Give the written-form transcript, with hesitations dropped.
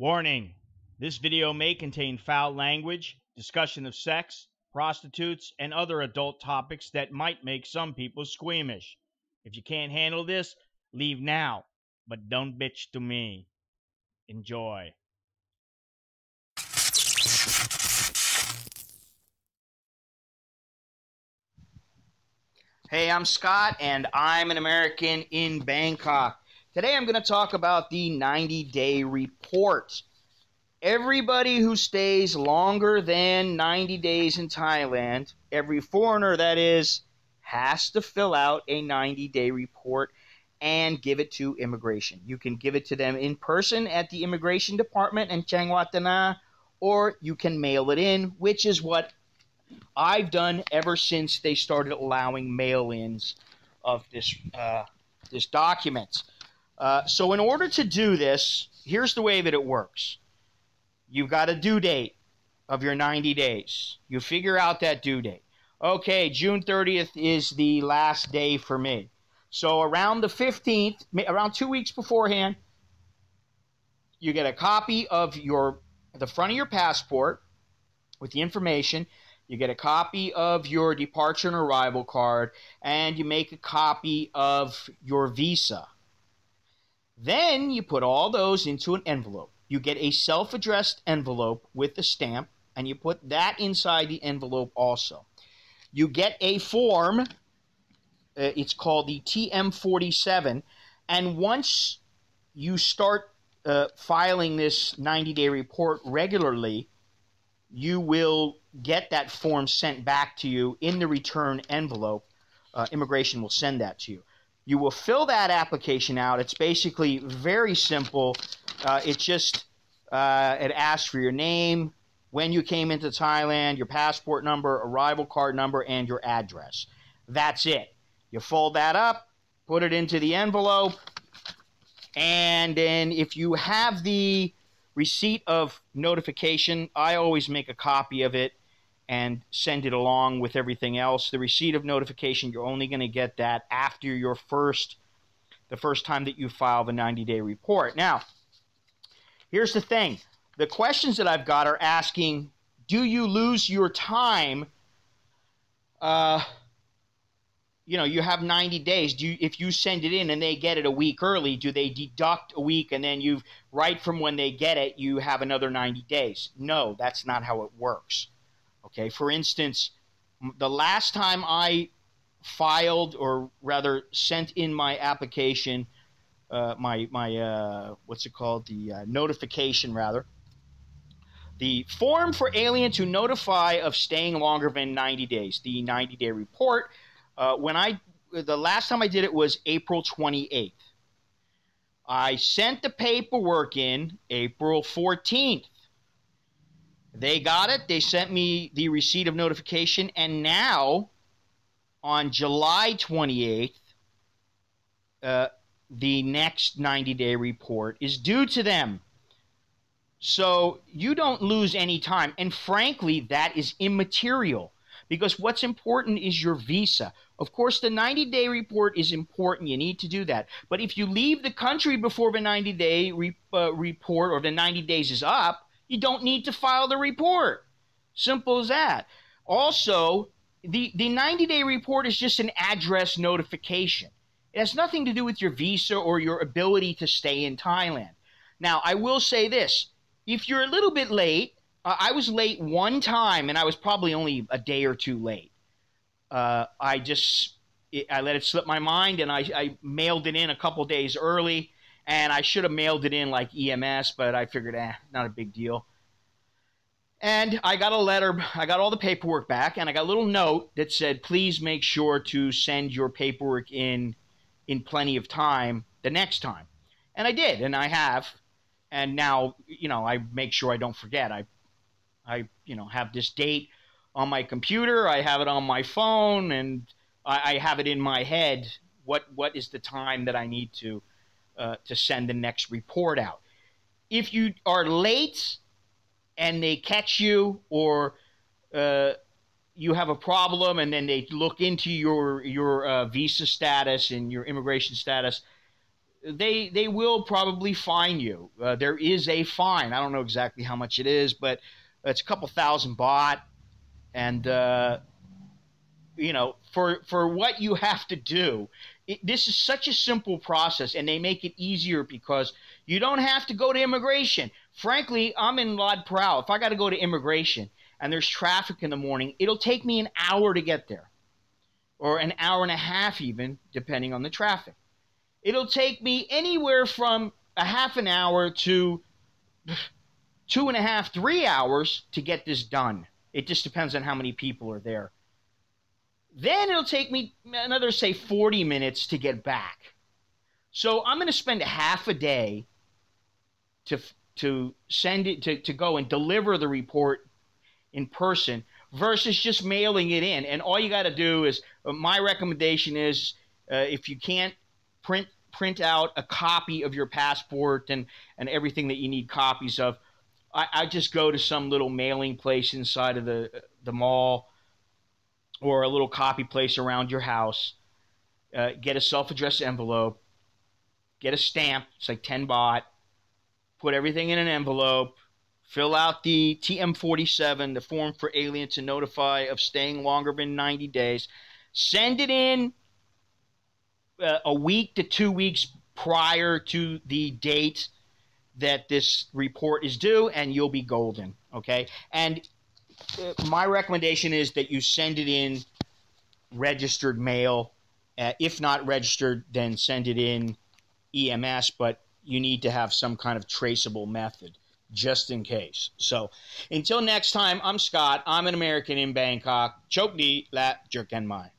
Warning: this video may contain foul language, discussion of sex, prostitutes, and other adult topics that might make some people squeamish. If you can't handle this, leave now, but don't bitch to me. Enjoy. Hey, I'm Scott, and I'm an American in Bangkok. Today I'm going to talk about the 90-day report. Everybody who stays longer than 90 days in Thailand, every foreigner that is, has to fill out a 90-day report and give it to immigration. You can give it to them in person at the immigration department in Chiang Mai, or you can mail it in, which is what I've done ever since they started allowing mail-ins of this document. So in order to do this, here's the way that it works. You've got a due date of your 90 days. You figure out that due date. Okay, June 30th is the last day for me. So around the 15th, around 2 weeks beforehand, you get a copy of the front of your passport with the information. You get a copy of your departure and arrival card, and you make a copy of your visa. Then you put all those into an envelope. You get a self-addressed envelope with a stamp, and you put that inside the envelope also. You get a form. It's called the TM47, and once you start filing this 90-day report regularly, you will get that form sent back to you in the return envelope. Immigration will send that to you. You will fill that application out. It's basically very simple. It asks for your name, when you came into Thailand, your passport number, arrival card number, and your address. That's it. You fold that up, put it into the envelope, and then if you have the receipt of notification, I always make a copy of it and send it along with everything else. The receipt of notification, you're only going to get that after the first time that you file the 90-day report. Now, here's the thing. The questions that I've got are asking, do you lose your time? You have 90 days. If you send it in and they get it a week early, do they deduct a week and then right from when they get it, you have another 90 days? No, that's not how it works. Okay, for instance, the last time I filed, or rather sent in my application, what's it called? The notification, rather. The form for alien to notify of staying longer than 90 days, the 90-day report. The last time I did it was April 28th. I sent the paperwork in April 14th. They got it. They sent me the receipt of notification. And now, on July 28th, the next 90-day report is due to them. So you don't lose any time. And frankly, that is immaterial, because what's important is your visa. Of course, the 90-day report is important. You need to do that. But if you leave the country before the 90-day report or the 90 days is up, you don't need to file the report. Simple as that. Also, the 90-day report is just an address notification. It has nothing to do with your visa or your ability to stay in Thailand. Now, I will say this. If you're a little bit late, I was late one time, and I was probably only a day or two late. I let it slip my mind, and I mailed it in a couple days early, and I should have mailed it in like EMS, but I figured, not a big deal. And I got a letter, I got all the paperwork back, and I got a little note that said, please make sure to send your paperwork in plenty of time the next time. And I did, and I have. And now, I make sure I don't forget. I have this date on my computer, I have it on my phone, and I have it in my head. What is the time that I need to send the next report out? If you are late and they catch you, or you have a problem, and then they look into your visa status and your immigration status, they will probably fine you. There is a fine. I don't know exactly how much it is, but it's a couple thousand baht, and for what you have to do. This is such a simple process, and they make it easier because you don't have to go to immigration. Frankly, I'm in Lod Prao. If I got to go to immigration and there's traffic in the morning, it'll take me an hour to get there, or an hour and a half even, depending on the traffic. It'll take me anywhere from a half an hour to 2.5, 3 hours to get this done. It just depends on how many people are there. Then it'll take me another, say, 40 minutes to get back. So I'm going to spend a half a day to send it, to go and deliver the report in person versus just mailing it in. And all you got to do is, my recommendation is, if you can't print out a copy of your passport and everything that you need copies of, I just go to some little mailing place inside of the mall, or a little copy place around your house, get a self-addressed envelope, get a stamp, it's like 10 baht, put everything in an envelope, fill out the TM47, the form for alien to notify of staying longer than 90 days, send it in a week to 2 weeks prior to the date that this report is due, and you'll be golden, okay? And my recommendation is that you send it in registered mail. If not registered, then send it in EMS, but you need to have some kind of traceable method just in case. So until next time, I'm Scott. I'm an American in Bangkok. Chok di la jerken mai.